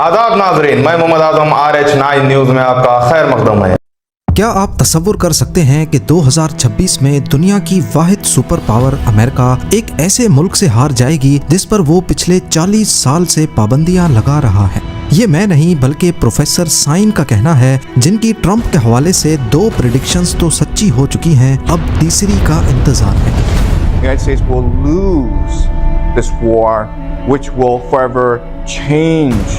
आदाब नाजरीन, मैं मोहम्मद आजम RH9 न्यूज में आपका खैर मकदम है। क्या आप तसव्वुर कर सकते हैं कि 2026 में दुनिया की वाहिद सुपर पावर अमेरिका एक ऐसे मुल्क से हार जाएगी जिस पर वो पिछले 40 साल से पाबंदियां लगा रहा है। ये मैं नहीं बल्कि प्रोफेसर साइन का कहना है, जिनकी ट्रंप के हवाले से 2 प्रेडिक्शंस तो सच्ची हो चुकी हैं, अब तीसरी का इंतजार है। The United States will lose this war, which will forever change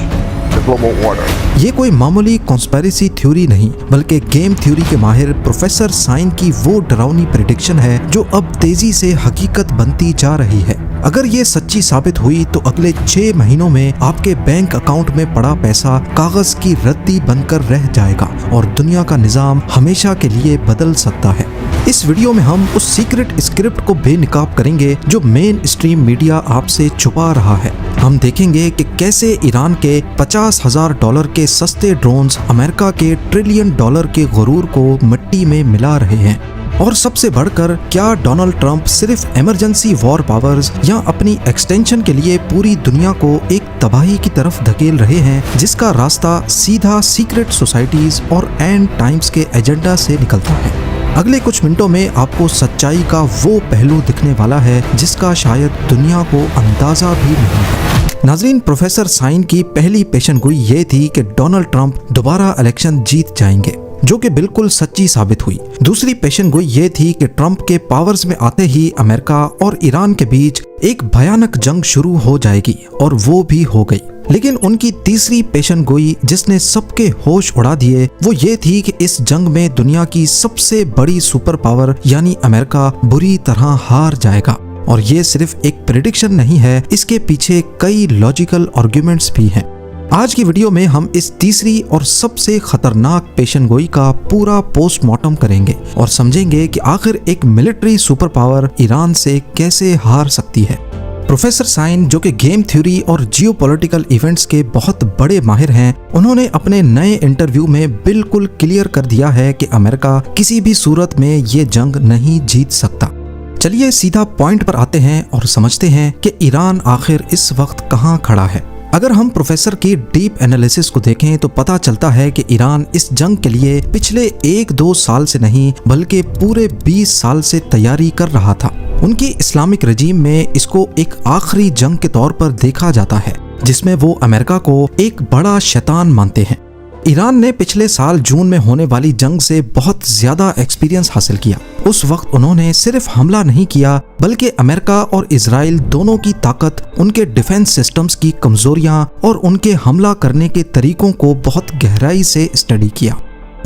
the global order. ये कोई मामूली कॉन्स्पिरेसी थ्योरी नहीं बल्कि गेम थ्योरी के माहिर प्रोफेसर साइन की वो डरावनी प्रेडिक्शन है जो अब तेजी से हकीकत बनती जा रही है। अगर ये सच्ची साबित हुई तो अगले 6 महीनों में आपके बैंक अकाउंट में पड़ा पैसा कागज की रद्दी बनकर रह जाएगा और दुनिया का निजाम हमेशा के लिए बदल सकता है। इस वीडियो में हम उस सीक्रेट स्क्रिप्ट को बेनकाब करेंगे जो मेन स्ट्रीम मीडिया आपसे छुपा रहा है। हम देखेंगे कि कैसे ईरान के $50,000 के सस्ते ड्रोन्स अमेरिका के $1 ट्रिलियन के गुरूर को मिट्टी में मिला रहे हैं, और सबसे बढ़कर क्या डोनाल्ड ट्रंप सिर्फ इमरजेंसी वॉर पावर्स या अपनी एक्सटेंशन के लिए पूरी दुनिया को एक तबाही की तरफ धकेल रहे हैं, जिसका रास्ता सीधा सीक्रेट सोसाइटीज और एंड टाइम्स के एजेंडा से निकलता है। अगले कुछ मिनटों में आपको सच्चाई का वो पहलू दिखने वाला है जिसका शायद दुनिया को अंदाजा भी नहीं है। नाजरीन, प्रोफेसर साइन की पहली पेशेनगोई ये थी कि डोनाल्ड ट्रंप दोबारा इलेक्शन जीत जाएंगे, जो कि बिल्कुल सच्ची साबित हुई। दूसरी पेशेनगोई ये थी कि ट्रंप के पावर्स में आते ही अमेरिका और ईरान के बीच एक भयानक जंग शुरू हो जाएगी, और वो भी हो गई। लेकिन उनकी तीसरी पेशेनगोई जिसने सबके होश उड़ा दिए वो ये थी कि इस जंग में दुनिया की सबसे बड़ी सुपर पावर यानी अमेरिका बुरी तरह हार जाएगा। और ये सिर्फ एक प्रेडिक्शन नहीं है, इसके पीछे कई लॉजिकल आर्गुमेंट्स भी हैं। आज की वीडियो में हम इस तीसरी और सबसे खतरनाक पेशेनगोई का पूरा पोस्टमार्टम करेंगे और समझेंगे कि आखिर एक मिलिट्री सुपर पावर ईरान से कैसे हार सकती है। प्रोफेसर साइन, जो कि गेम थ्योरी और जियोपॉलिटिकल इवेंट्स के बहुत बड़े माहिर हैं, उन्होंने अपने नए इंटरव्यू में बिल्कुल क्लियर कर दिया है कि अमेरिका किसी भी सूरत में ये जंग नहीं जीत सकता। चलिए सीधा पॉइंट पर आते हैं और समझते हैं कि ईरान आखिर इस वक्त कहाँ खड़ा है। अगर हम प्रोफेसर की डीप एनालिसिस को देखें तो पता चलता है कि ईरान इस जंग के लिए पिछले 1-2 साल से नहीं बल्कि पूरे 20 साल से तैयारी कर रहा था। उनकी इस्लामिक रजीम में इसको एक आखिरी जंग के तौर पर देखा जाता है जिसमें वो अमेरिका को एक बड़ा शैतान मानते हैं। ईरान ने पिछले साल जून में होने वाली जंग से बहुत ज्यादा एक्सपीरियंस हासिल किया। उस वक्त उन्होंने सिर्फ हमला नहीं किया बल्कि अमेरिका और इजराइल दोनों की ताकत, उनके डिफेंस सिस्टम्स की कमजोरियां और उनके हमला करने के तरीकों को बहुत गहराई से स्टडी किया।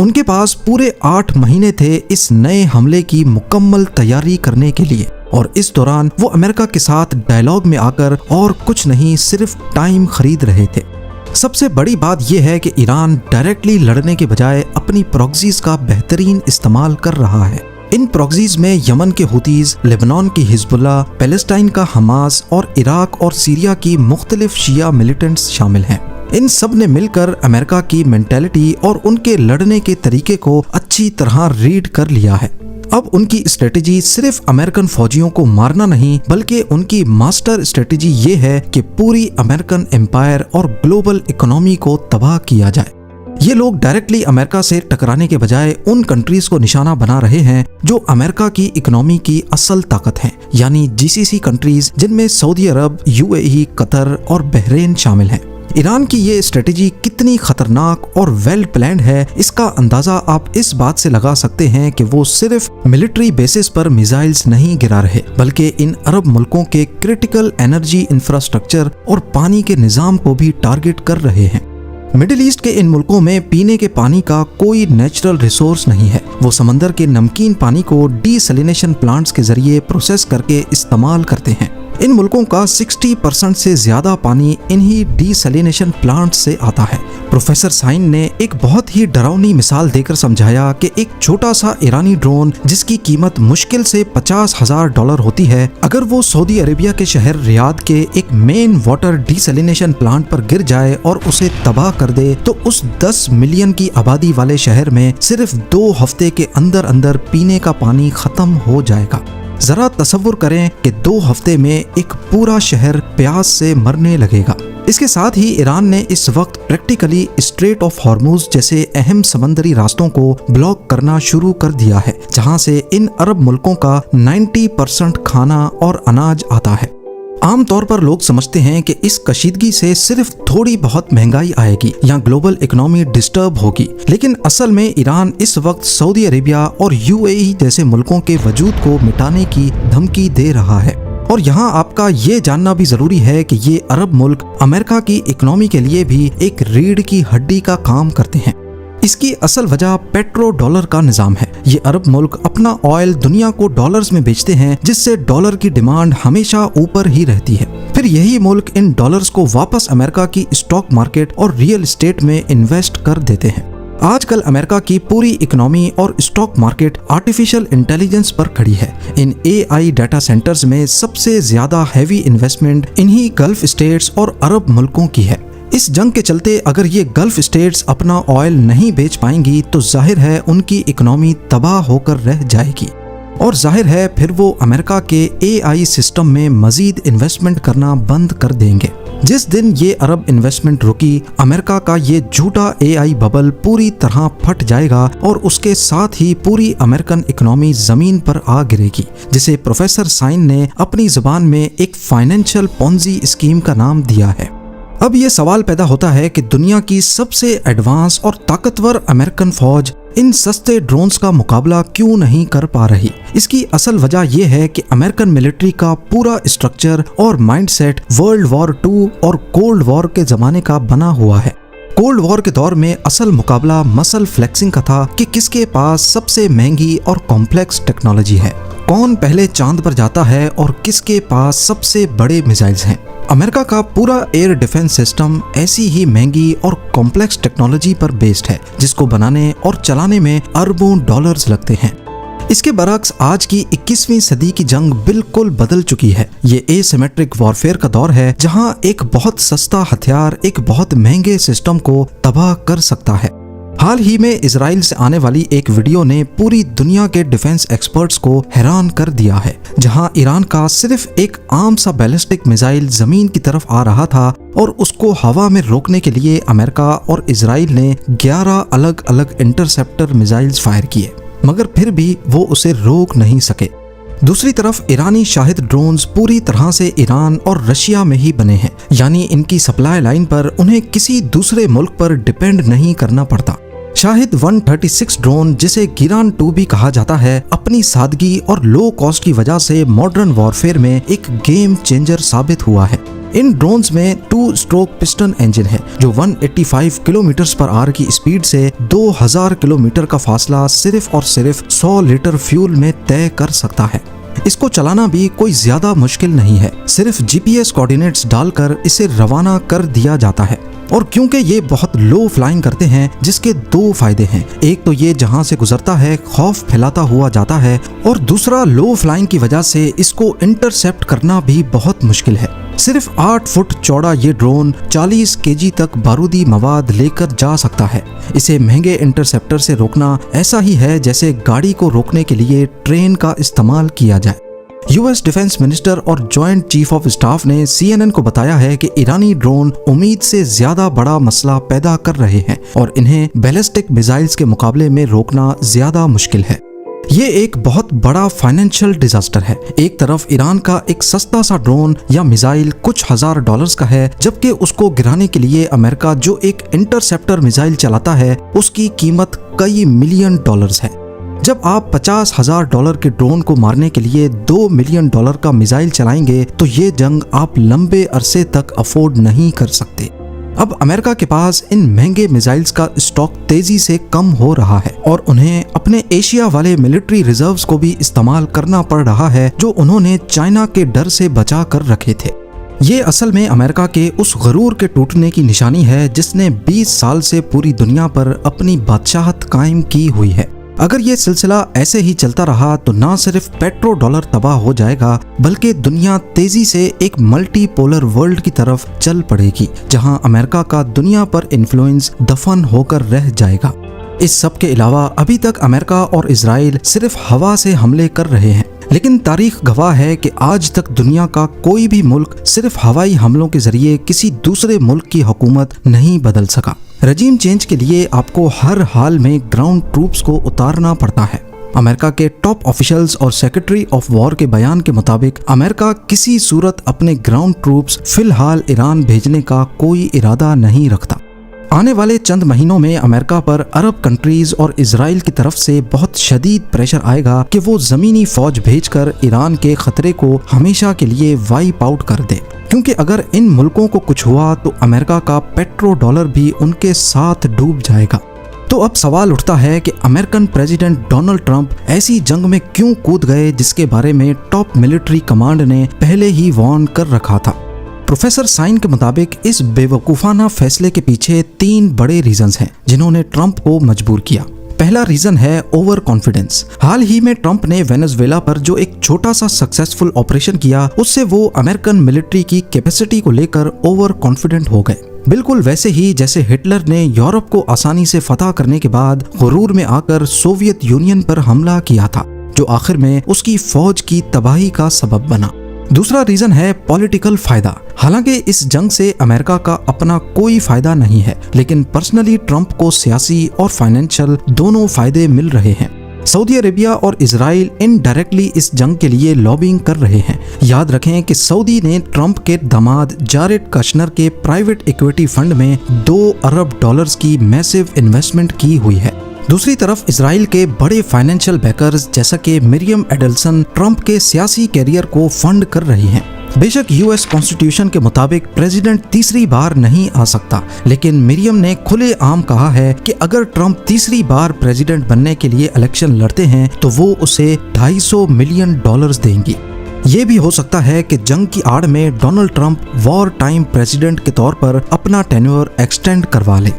उनके पास पूरे 8 महीने थे इस नए हमले की मुकम्मल तैयारी करने के लिए, और इस दौरान वो अमेरिका के साथ डायलॉग में आकर और कुछ नहीं सिर्फ टाइम खरीद रहे थे। सबसे बड़ी बात यह है कि ईरान डायरेक्टली लड़ने के बजाय अपनी प्रॉक्सीज का बेहतरीन इस्तेमाल कर रहा है। इन प्रॉक्सीज में यमन के हुतीज, लेबनान की हिजबुल्लाह, पैलेस्टाइन का हमास और इराक और सीरिया की मुख्तलिफ शिया मिलिटेंट्स शामिल हैं। इन सब ने मिलकर अमेरिका की मेंटालिटी और उनके लड़ने के तरीके को अच्छी तरह रीड कर लिया है। अब उनकी स्ट्रेटेजी सिर्फ अमेरिकन फौजियों को मारना नहीं बल्कि उनकी मास्टर स्ट्रेटेजी ये है कि पूरी अमेरिकन एम्पायर और ग्लोबल इकोनॉमी को तबाह किया जाए। ये लोग डायरेक्टली अमेरिका से टकराने के बजाय उन कंट्रीज को निशाना बना रहे हैं जो अमेरिका की इकोनॉमी की असल ताकत हैं, यानी GCC कंट्रीज जिनमें सऊदी अरब, UAE, कतर और बहरीन शामिल हैं। ईरान की ये स्ट्रेटेजी कितनी खतरनाक और वेल प्लान्ड है, इसका अंदाजा आप इस बात से लगा सकते हैं कि वो सिर्फ मिलिट्री बेसिस पर मिसाइल्स नहीं गिरा रहे बल्कि इन अरब मुल्कों के क्रिटिकल एनर्जी इंफ्रास्ट्रक्चर और पानी के निजाम को भी टारगेट कर रहे हैं। मिडिल ईस्ट के इन मुल्कों में पीने के पानी का कोई नेचुरल रिसोर्स नहीं है। वो समंदर के नमकीन पानी को डीसैलिनेशन प्लांट्स के जरिए प्रोसेस करके इस्तेमाल करते हैं। इन मुल्कों का 60% से ज्यादा पानी इन्हीं डीसैलिनेशन प्लांट से आता है। प्रोफेसर साइन ने एक बहुत ही डरावनी मिसाल देकर समझाया कि एक छोटा सा ईरानी ड्रोन जिसकी कीमत मुश्किल से $50,000 होती है, अगर वो सऊदी अरेबिया के शहर रियाद के एक मेन वाटर डीसैलिनेशन प्लांट पर गिर जाए और उसे तबाह कर दे तो उस 10 मिलियन की आबादी वाले शहर में सिर्फ 2 हफ्ते के अंदर अंदर पीने का पानी खत्म हो जाएगा। जरा तसव्वुर करें कि 2 हफ्ते में एक पूरा शहर प्यास से मरने लगेगा। इसके साथ ही ईरान ने इस वक्त प्रैक्टिकली स्ट्रेट ऑफ हॉर्मुज जैसे अहम समंदरी रास्तों को ब्लॉक करना शुरू कर दिया है, जहां से इन अरब मुल्कों का 90% खाना और अनाज आता है। आमतौर पर लोग समझते हैं कि इस कशीदगी से सिर्फ थोड़ी बहुत महंगाई आएगी या ग्लोबल इकोनॉमी डिस्टर्ब होगी, लेकिन असल में ईरान इस वक्त सऊदी अरेबिया और यूएई जैसे मुल्कों के वजूद को मिटाने की धमकी दे रहा है। और यहाँ आपका ये जानना भी जरूरी है कि ये अरब मुल्क अमेरिका की इकोनॉमी के लिए भी एक रीढ़ की हड्डी का काम करते हैं। इसकी असल वजह पेट्रो डॉलर का निजाम है। ये अरब मुल्क अपना ऑयल दुनिया को डॉलर्स में बेचते हैं, जिससे डॉलर की डिमांड हमेशा ऊपर ही रहती है। फिर यही मुल्क इन डॉलर्स को वापस अमेरिका की स्टॉक मार्केट और रियल एस्टेट में इन्वेस्ट कर देते हैं। आजकल अमेरिका की पूरी इकोनॉमी और स्टॉक मार्केट आर्टिफिशियल इंटेलिजेंस पर खड़ी है। इन AI डाटा सेंटर्स में सबसे ज्यादा हैवी इन्वेस्टमेंट इन्हीं गल्फ स्टेट्स और अरब मुल्कों की है। इस जंग के चलते अगर ये गल्फ स्टेट्स अपना ऑयल नहीं बेच पाएंगी तो जाहिर है उनकी इकोनॉमी तबाह होकर रह जाएगी, और जाहिर है फिर वो अमेरिका के AI सिस्टम में मजीद इन्वेस्टमेंट करना बंद कर देंगे। जिस दिन ये अरब इन्वेस्टमेंट रुकी, अमेरिका का ये झूठा AI बबल पूरी तरह फट जाएगा और उसके साथ ही पूरी अमेरिकन इकोनॉमी जमीन पर आ गिरेगी, जिसे प्रोफेसर साइन ने अपनी जुबान में एक फाइनेंशियल पोंजी स्कीम का नाम दिया है। अब ये सवाल पैदा होता है कि दुनिया की सबसे एडवांस और ताकतवर अमेरिकन फौज इन सस्ते ड्रोन्स का मुकाबला क्यों नहीं कर पा रही। इसकी असल वजह यह है कि अमेरिकन मिलिट्री का पूरा स्ट्रक्चर और माइंडसेट वर्ल्ड वॉर 2 और कोल्ड वॉर के जमाने का बना हुआ है। कोल्ड वॉर के दौर में असल मुकाबला मसल फ्लेक्सिंग का था कि किसके पास सबसे महंगी और कॉम्प्लेक्स टेक्नोलॉजी है, कौन पहले चांद पर जाता है और किसके पास सबसे बड़े मिसाइल्स हैं। अमेरिका का पूरा एयर डिफेंस सिस्टम ऐसी ही महंगी और कॉम्प्लेक्स टेक्नोलॉजी पर बेस्ड है, जिसको बनाने और चलाने में अरबों डॉलर्स लगते हैं। इसके बरक्स आज की 21वीं सदी की जंग बिल्कुल बदल चुकी है। ये एसिमेट्रिक वॉरफेयर का दौर है, जहां एक बहुत सस्ता हथियार एक बहुत महंगे सिस्टम को तबाह कर सकता है। हाल ही में इजराइल से आने वाली एक वीडियो ने पूरी दुनिया के डिफेंस एक्सपर्ट्स को हैरान कर दिया है, जहां ईरान का सिर्फ एक आम सा बैलिस्टिक मिसाइल जमीन की तरफ आ रहा था और उसको हवा में रोकने के लिए अमेरिका और इजराइल ने 11 अलग अलग इंटरसेप्टर मिसाइल्स फायर किए, मगर फिर भी वो उसे रोक नहीं सके। दूसरी तरफ ईरानी शाहिद ड्रोन्स पूरी तरह से ईरान और रशिया में ही बने हैं, यानी इनकी सप्लाई लाइन पर उन्हें किसी दूसरे मुल्क पर डिपेंड नहीं करना पड़ता। शाहिद 136 ड्रोन, जिसे गिरान 2 भी कहा जाता है, अपनी सादगी और लो कॉस्ट की वजह से मॉडर्न वॉरफेयर में एक गेम चेंजर साबित हुआ है। इन ड्रोन्स में 2 स्ट्रोक पिस्टन इंजन है, जो 185 किलोमीटर पर आवर की स्पीड से 2000 किलोमीटर का फासला सिर्फ और सिर्फ 100 लीटर फ्यूल में तय कर सकता है। इसको चलाना भी कोई ज्यादा मुश्किल नहीं है, सिर्फ GPS कोऑर्डिनेट्स डालकर इसे रवाना कर दिया जाता है। और क्योंकि ये बहुत लो फ्लाइंग करते हैं, जिसके 2 फायदे हैं। एक तो ये जहां से गुजरता है खौफ फैलाता हुआ जाता है, और दूसरा लो फ्लाइंग की वजह से इसको इंटरसेप्ट करना भी बहुत मुश्किल है। सिर्फ 8 फुट चौड़ा ये ड्रोन 40 kg तक बारूदी मवाद लेकर जा सकता है। इसे महंगे इंटरसेप्टर से रोकना ऐसा ही है जैसे गाड़ी को रोकने के लिए ट्रेन का इस्तेमाल किया जाए। US डिफेंस मिनिस्टर और जॉइंट चीफ ऑफ स्टाफ ने CNN को बताया है कि ईरानी ड्रोन उम्मीद से ज्यादा बड़ा मसला पैदा कर रहे हैं और इन्हें बैलिस्टिक मिसाइल्स के मुकाबले में रोकना ज्यादा मुश्किल है। ये एक बहुत बड़ा फाइनेंशियल डिजास्टर है। एक तरफ ईरान का एक सस्ता सा ड्रोन या मिसाइल कुछ हजार डॉलर्स का है, जबकि उसको गिराने के लिए अमेरिका जो एक इंटरसेप्टर मिसाइल चलाता है उसकी कीमत कई मिलियन डॉलर्स है। जब आप $50,000 के ड्रोन को मारने के लिए $2 मिलियन का मिसाइल चलाएंगे तो ये जंग आप लंबे अरसे तक अफोर्ड नहीं कर सकते। अब अमेरिका के पास इन महंगे मिसाइल्स का स्टॉक तेजी से कम हो रहा है और उन्हें अपने एशिया वाले मिलिट्री रिजर्व्स को भी इस्तेमाल करना पड़ रहा है, जो उन्होंने चाइना के डर से बचा कर रखे थे। ये असल में अमेरिका के उस गरूर के टूटने की निशानी है जिसने 20 साल से पूरी दुनिया पर अपनी बादशाहत कायम की हुई है। अगर ये सिलसिला ऐसे ही चलता रहा तो ना सिर्फ पेट्रो डॉलर तबाह हो जाएगा, बल्कि दुनिया तेजी से एक मल्टीपोलर वर्ल्ड की तरफ चल पड़ेगी, जहां अमेरिका का दुनिया पर इन्फ्लुएंस दफन होकर रह जाएगा। इस सब के अलावा अभी तक अमेरिका और इजराइल सिर्फ हवा से हमले कर रहे हैं, लेकिन तारीख गवाह है कि आज तक दुनिया का कोई भी मुल्क सिर्फ हवाई हमलों के जरिए किसी दूसरे मुल्क की हुकूमत नहीं बदल सका। रजीम चेंज के लिए आपको हर हाल में ग्राउंड ट्रूप्स को उतारना पड़ता है। अमेरिका के टॉप ऑफिशियल्स और सेक्रेटरी ऑफ वॉर के बयान के मुताबिक अमेरिका किसी सूरत अपने ग्राउंड ट्रूप्स फिलहाल ईरान भेजने का कोई इरादा नहीं रखता। आने वाले चंद महीनों में अमेरिका पर अरब कंट्रीज और इजराइल की तरफ से बहुत शदीद प्रेशर आएगा कि वो ज़मीनी फौज भेजकर ईरान के खतरे को हमेशा के लिए वाइप आउट कर दे, क्योंकि अगर इन मुल्कों को कुछ हुआ तो अमेरिका का पेट्रो डॉलर भी उनके साथ डूब जाएगा। तो अब सवाल उठता है कि अमेरिकन प्रेसिडेंट डोनाल्ड ट्रंप ऐसी जंग में क्यों कूद गए जिसके बारे में टॉप मिलिट्री कमांड ने पहले ही वार्न कर रखा था। प्रोफेसर साइन के मुताबिक इस बेवकूफ़ाना फैसले के पीछे 3 बड़े रीजंस हैं जिन्होंने ट्रंप को मजबूर किया। पहला रीजन है ओवर कॉन्फिडेंस। हाल ही में ट्रंप ने वेनेजुएला पर जो एक छोटा सा सक्सेसफुल ऑपरेशन किया, उससे वो अमेरिकन मिलिट्री की कैपेसिटी को लेकर ओवर कॉन्फिडेंट हो गए। बिल्कुल वैसे ही जैसे हिटलर ने यूरोप को आसानी से फतह करने के बाद गुरूर में आकर सोवियत यूनियन पर हमला किया था, जो आखिर में उसकी फौज की तबाही का सबब बना। दूसरा रीजन है पॉलिटिकल फायदा। हालांकि इस जंग से अमेरिका का अपना कोई फायदा नहीं है, लेकिन पर्सनली ट्रंप को सियासी और फाइनेंशियल दोनों फायदे मिल रहे हैं। सऊदी अरेबिया और इजराइल इनडायरेक्टली इस जंग के लिए लॉबिंग कर रहे हैं। याद रखें कि सऊदी ने ट्रंप के दामाद जारेड कश्नर के प्राइवेट इक्विटी फंड में $2 अरब की मैसिव इन्वेस्टमेंट की हुई है। दूसरी तरफ इजराइल के बड़े फाइनेंशियल बैकर्स जैसा कि मिरियम एडेल्सन ट्रंप के सियासी कैरियर को फंड कर रही हैं। बेशक यूएस कॉन्स्टिट्यूशन के मुताबिक प्रेसिडेंट तीसरी बार नहीं आ सकता, लेकिन मिरियम ने खुलेआम कहा है कि अगर ट्रंप तीसरी बार प्रेसिडेंट बनने के लिए इलेक्शन लड़ते हैं तो वो उसे $250 मिलियन देंगी। ये भी हो सकता है कि जंग की आड़ में Donald Trump war time president के तौर पर अपना टेन्योर एक्सटेंड करवा ले।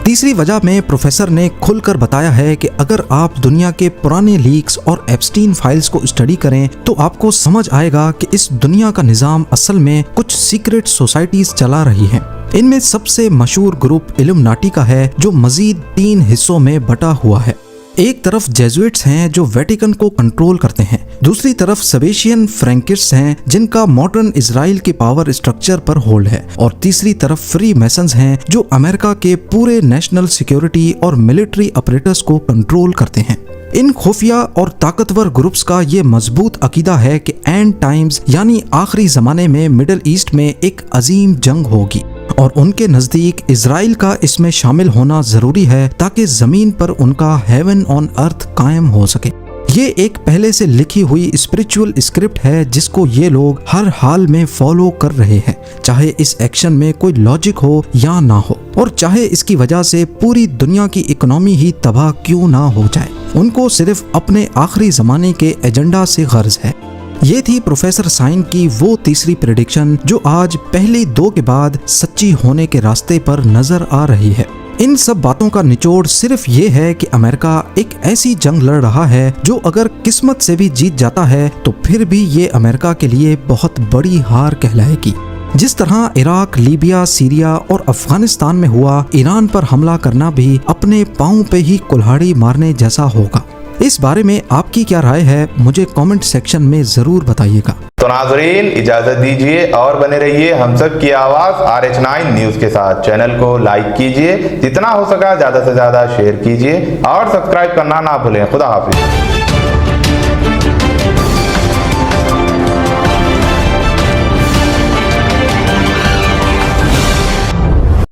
तीसरी वजह में प्रोफेसर ने खुलकर बताया है कि अगर आप दुनिया के पुराने लीक्स और एप्स्टीन फाइल्स को स्टडी करें तो आपको समझ आएगा कि इस दुनिया का निज़ाम असल में कुछ सीक्रेट सोसाइटीज चला रही हैं। इनमें सबसे मशहूर ग्रुप इल्यूमिनाटी का है, जो मजीद 3 हिस्सों में बटा हुआ है। एक तरफ जेजुइट्स हैं जो वेटिकन को कंट्रोल करते हैं, दूसरी तरफ सेबेस्टियन फ्रैंकिस्ट हैं जिनका मॉडर्न इजराइल के पावर स्ट्रक्चर पर होल्ड है, और तीसरी तरफ फ्री मैसन्स हैं जो अमेरिका के पूरे नेशनल सिक्योरिटी और मिलिट्री ऑपरेटर्स को कंट्रोल करते हैं। इन खुफिया और ताकतवर ग्रुप्स का ये मजबूत अकीदा है कि एंड टाइम्स यानी आखिरी जमाने में मिडिल ईस्ट में एक अजीम जंग होगी, और उनके नजदीक इजराइल का इसमें शामिल होना जरूरी है ताकि जमीन पर उनका हेवन ऑन अर्थ कायम हो सके। ये एक पहले से लिखी हुई स्पिरिचुअल स्क्रिप्ट है जिसको ये लोग हर हाल में फॉलो कर रहे हैं, चाहे इस एक्शन में कोई लॉजिक हो या ना हो, और चाहे इसकी वजह से पूरी दुनिया की इकोनॉमी ही तबाह क्यों ना हो जाए। उनको सिर्फ अपने आखिरी जमाने के एजेंडा से गर्ज है। ये थी प्रोफेसर साइन की वो तीसरी प्रेडिक्शन जो आज पहली 2 के बाद सच्ची होने के रास्ते पर नजर आ रही है। इन सब बातों का निचोड़ सिर्फ ये है कि अमेरिका एक ऐसी जंग लड़ रहा है जो अगर किस्मत से भी जीत जाता है तो फिर भी ये अमेरिका के लिए बहुत बड़ी हार कहलाएगी। जिस तरह इराक, लीबिया, सीरिया और अफगानिस्तान में हुआ, ईरान पर हमला करना भी अपने पांव पे ही कुल्हाड़ी मारने जैसा होगा। इस बारे में आपकी क्या राय है, मुझे कमेंट सेक्शन में जरूर बताइएगा। तो नाजरीन इजाजत दीजिए और बने रहिए हम सब की आवाज RH9 न्यूज के साथ। चैनल को लाइक कीजिए, जितना हो सका ज्यादा से ज्यादा शेयर कीजिए और सब्सक्राइब करना ना भूलें। खुदा हाफिज।